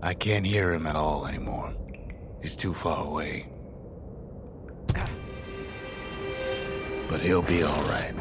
I can't hear him at all anymore. He's too far away. But he'll be all right.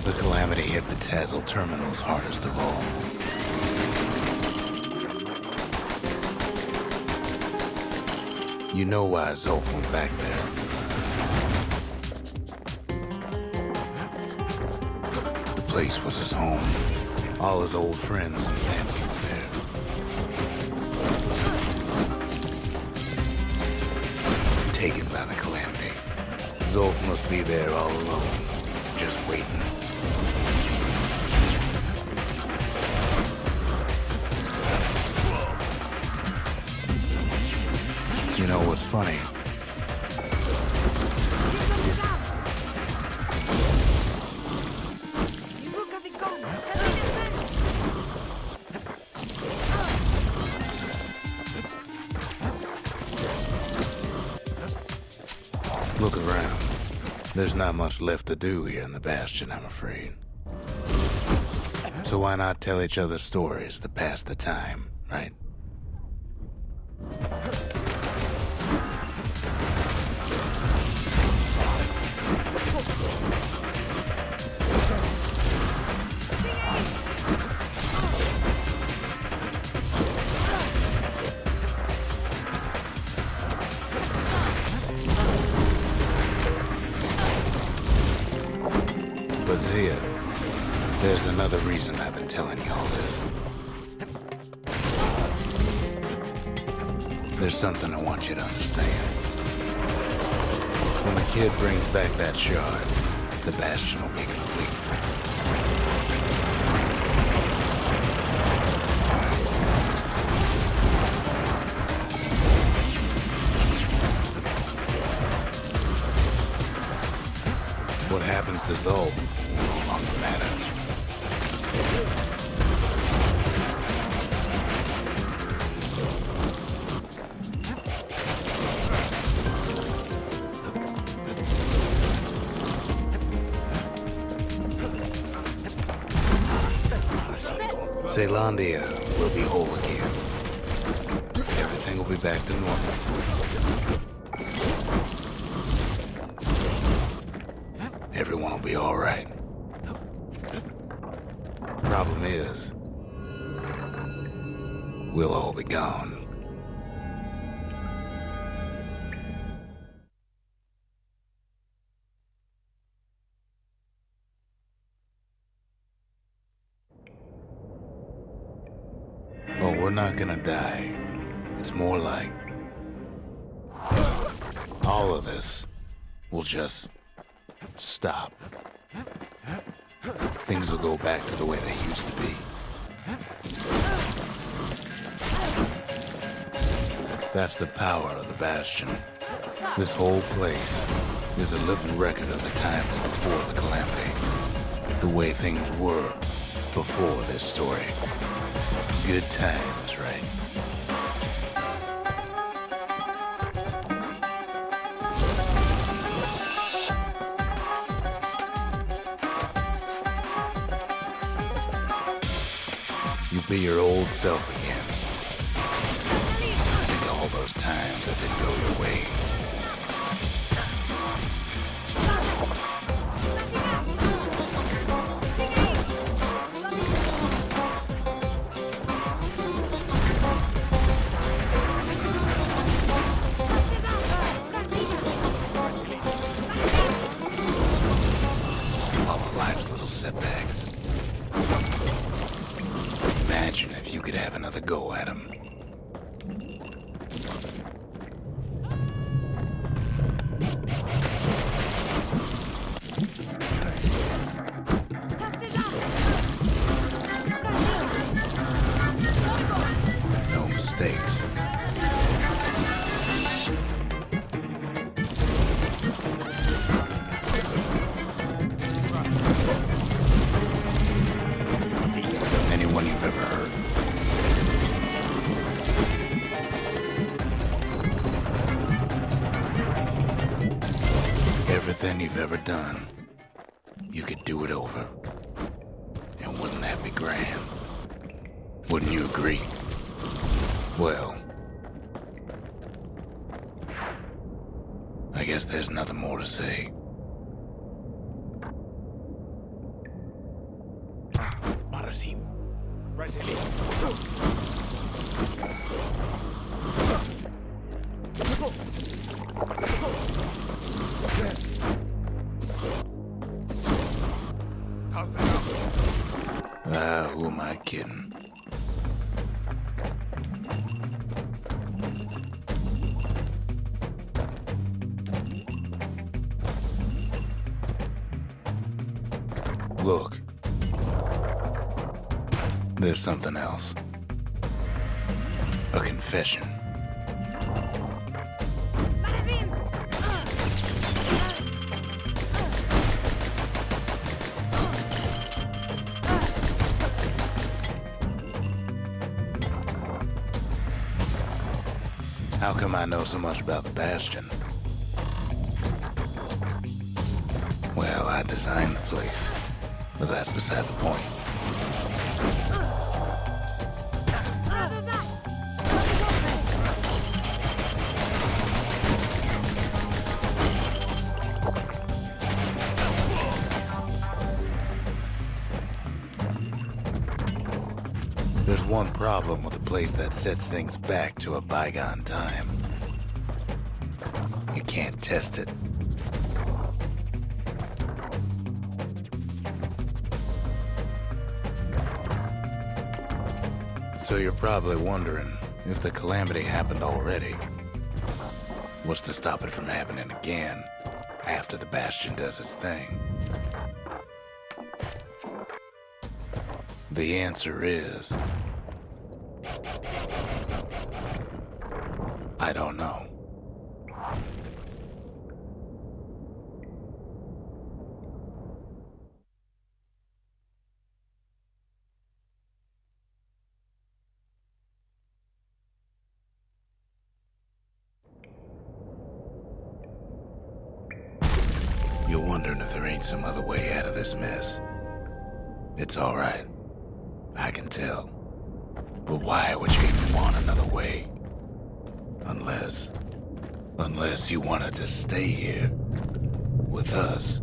The Calamity hit the Tazzle terminals hardest of all. You know why Zolf went back there. The place was his home. All his old friends and family were there. Taken by the Calamity. Zolf must be there all alone, just waiting. You know what's funny? Look around. There's not much left to do here in the Bastion, I'm afraid. So why not tell each other stories to pass the time, right? But Zia, there's another reason I've been telling you all this. There's something I want you to understand. When the kid brings back that shard, the Bastion will be complete. What happens to Zolf will no longer matter. Zealandia will be whole again. Everything will be back to normal. Everyone will be all right. Problem is, we'll all be gone. Oh, we're not gonna die. It's more like all of this will just stop. Things will go back to the way they used to be. That's the power of the Bastion. This whole place is a living record of the times before the Calamity. The way things were before this story. Good times, right? You'll be your old self again. Think of all those times that didn't go your way. All of life's little setbacks. Imagine if you could have another go at him. No mistakes. Anyone you've ever heard. everything you've ever done, you could do it over. And wouldn't that be grand? Wouldn't you agree? Well, I guess there's nothing more to say. Marasim. Who am I kidding? Look. There's something else. A confession. How come I know so much about the Bastion? Well, I designed the place, but that's beside the point. There's one problem with a place that sets things back to a bygone time. You can't test it. So you're probably wondering if the calamity happened already. What's to stop it from happening again after the Bastion does its thing? The answer is... I don't know. You're wondering if there ain't some other way out of this mess. It's all right. I can tell. But why would you even want another way? Unless you wanted to stay here with us.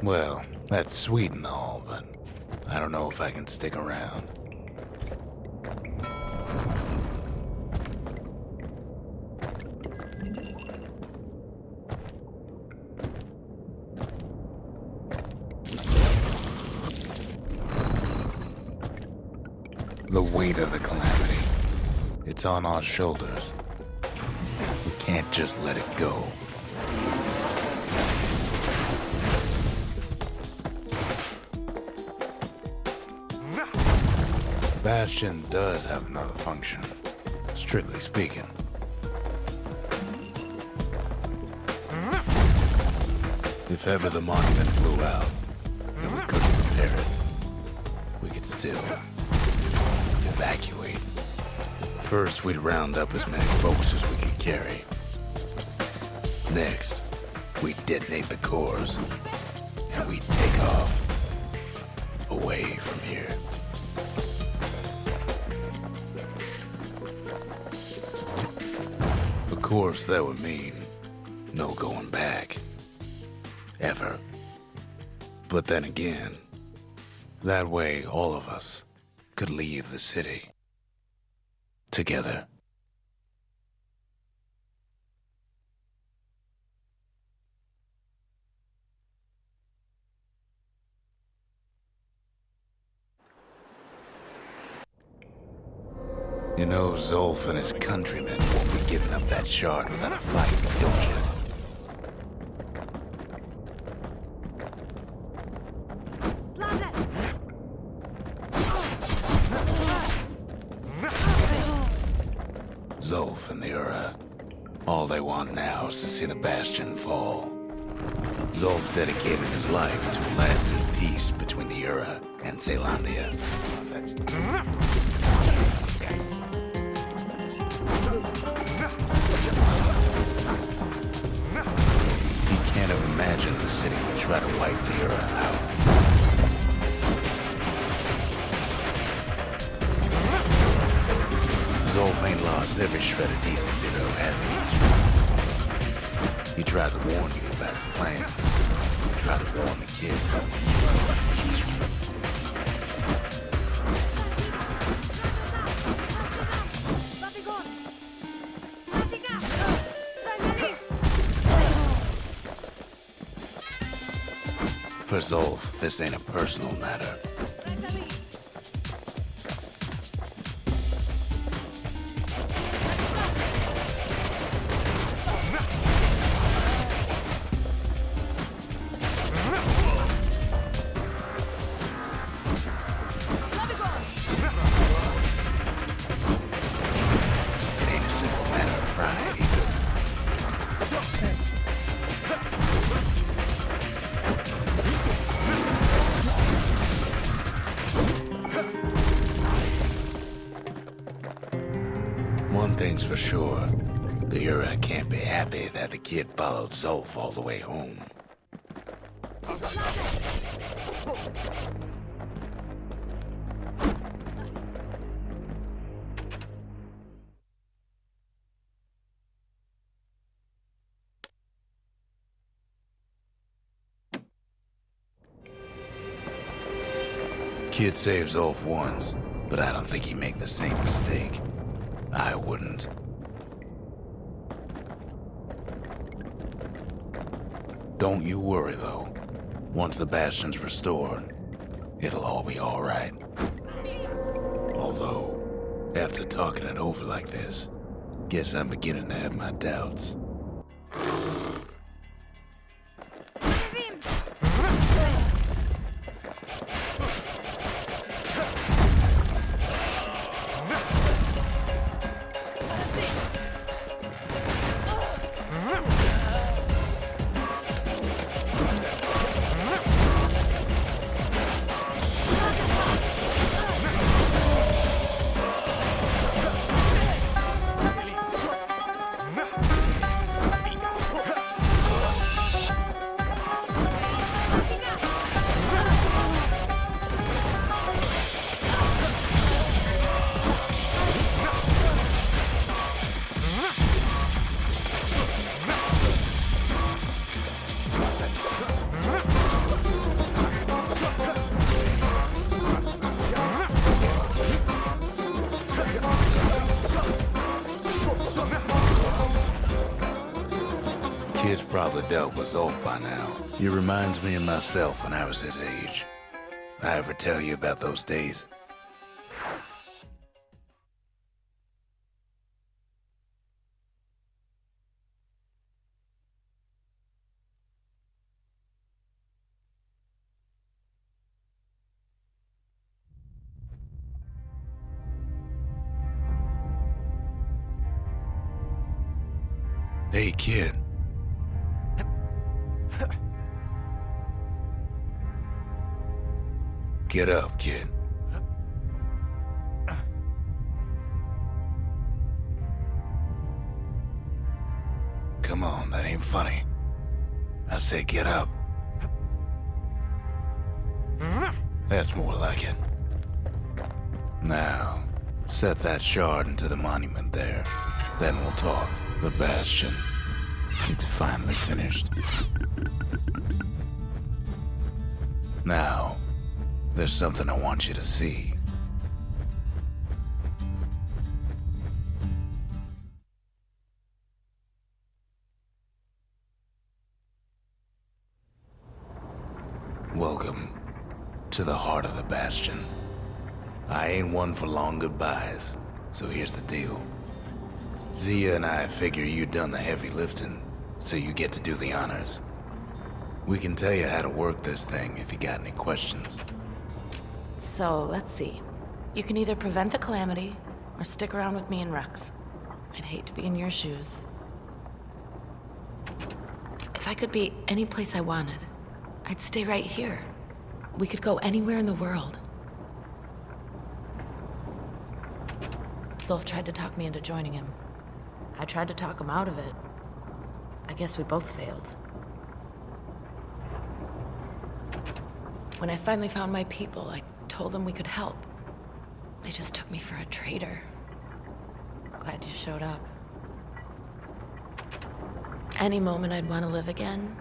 Well, that's sweet and all, but I don't know if I can stick around. The weight of the calamity. It's on our shoulders. We can't just let it go. Bastion does have another function, strictly speaking. If ever the monument blew out and we couldn't repair it, we could still evacuate. First, we'd round up as many folks as we could carry. Next, we'd detonate the cores, and we'd take off away from here. Of course, that would mean no going back. Ever. But then again, that way all of us could leave the city together. You know, Zolf and his countrymen won't be giving up that shard without a fight, don't you? Zolf and the Ura, all they want now is to see the Bastion fall. Zolf dedicated his life to a lasting peace between the Ura and Caelondia. He can't have imagined the city would try to wipe the Ura out. Zolf ain't lost every shred of decency though, has he? He tried to warn you about his plans. He tried to warn the kid. For Zolf, this ain't a personal matter. One thing's for sure, the Ura can't be happy that the kid followed Zolf all the way home. Kid saved Zolf once, but I don't think he'd make the same mistake. I wouldn't. Don't you worry, though. Once the Bastion's restored, it'll all be all right. Although, after talking it over like this, guess I'm beginning to have my doubts. Kid's probably dealt with Zolf by now. He reminds me of myself when I was his age. I ever tell you about those days? Hey, kid. Get up, kid. Come on, that ain't funny. I said get up. That's more like it. Now, set that shard into the monument there. Then we'll talk. The Bastion. It's finally finished. Now, there's something I want you to see. Welcome to the heart of the Bastion. I ain't one for long goodbyes, so here's the deal. Zia and I figure you done the heavy lifting, so you get to do the honors. We can tell you how to work this thing if you got any questions. So, let's see. You can either prevent the calamity, or stick around with me and Rex. I'd hate to be in your shoes. If I could be any place I wanted, I'd stay right here. We could go anywhere in the world. Zulf tried to talk me into joining him. I tried to talk him out of it. I guess we both failed. When I finally found my people, I told them we could help. They just took me for a traitor. Glad you showed up. Any moment I'd want to live again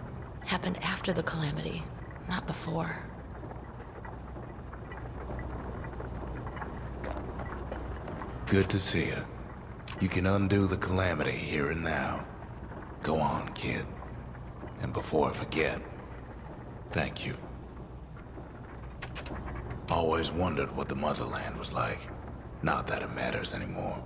happened after the calamity, not before. Good to see you. You can undo the calamity here and now. Go on, kid. And before I forget, thank you. Always wondered what the motherland was like. Not that it matters anymore.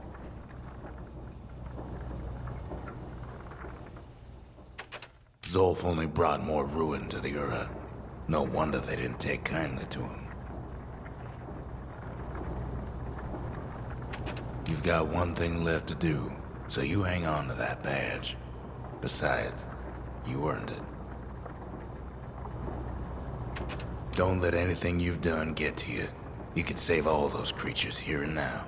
Zulf only brought more ruin to the Ura. No wonder they didn't take kindly to him. You've got one thing left to do, so you hang on to that badge. Besides, you earned it. Don't let anything you've done get to you. You can save all those creatures here and now.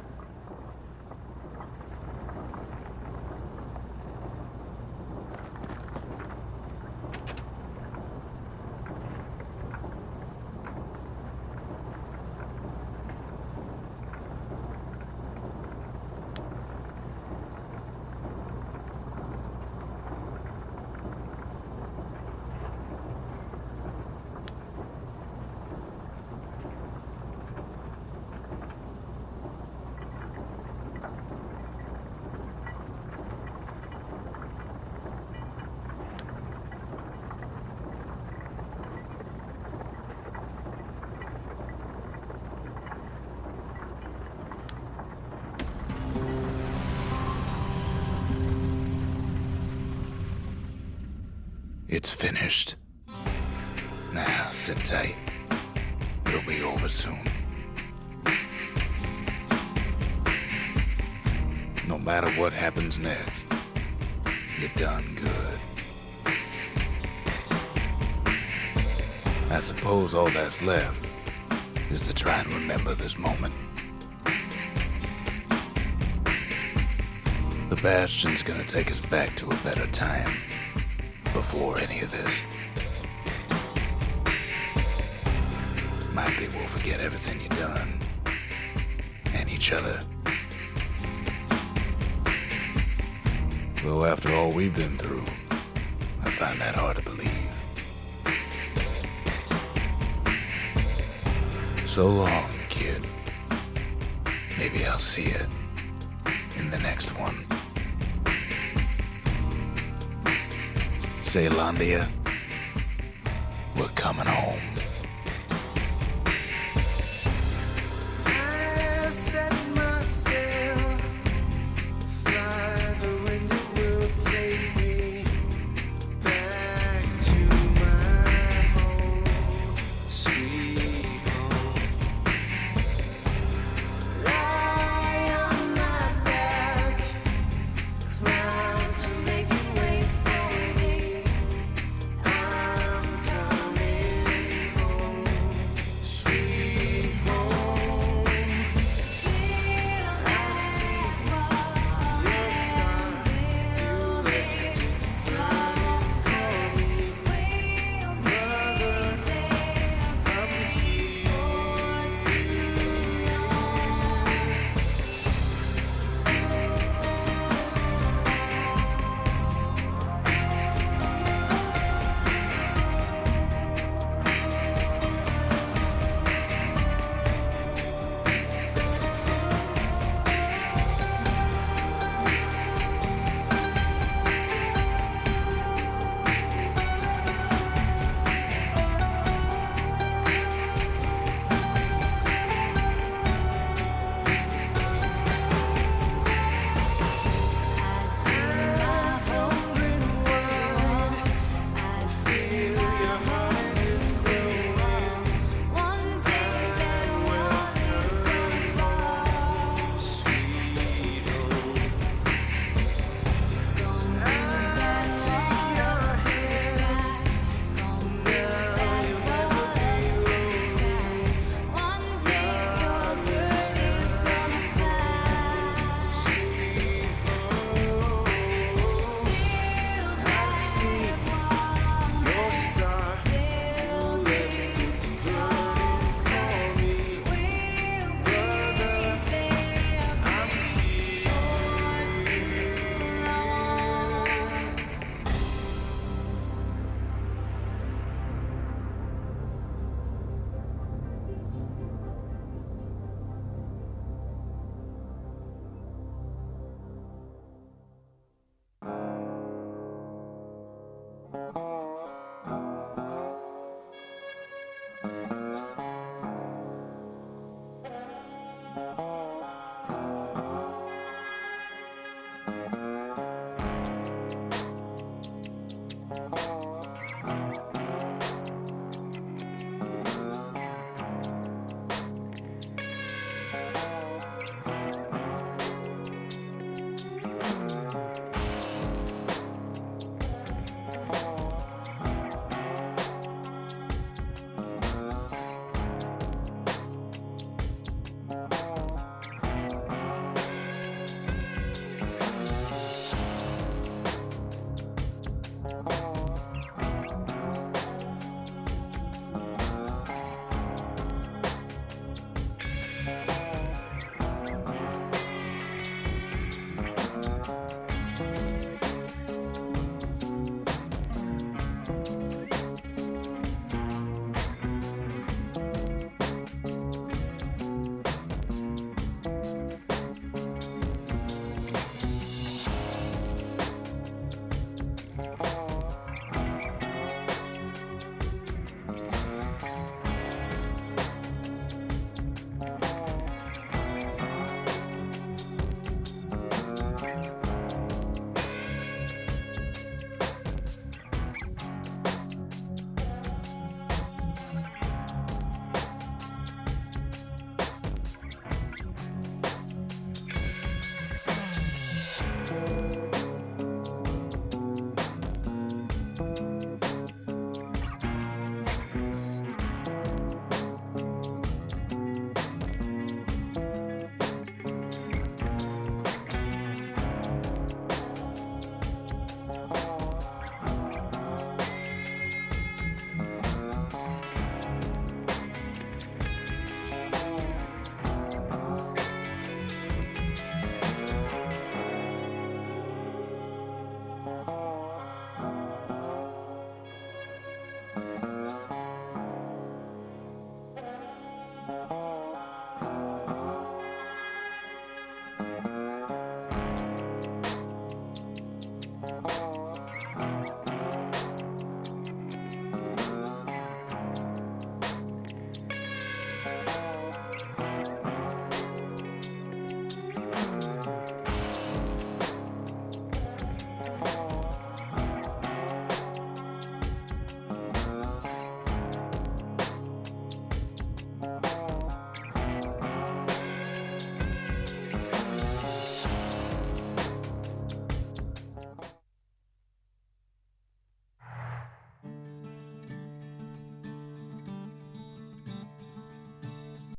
It's finished. Now, sit tight. It'll be over soon. No matter what happens next, you're done good. I suppose all that's left is to try and remember this moment. The Bastion's gonna take us back to a better time. Before any of this. Might be we'll forget everything you've done. And each other. Though after all we've been through, I find that hard to believe. So long, kid. Maybe I'll see you in the next one. Zealandia, we're coming home.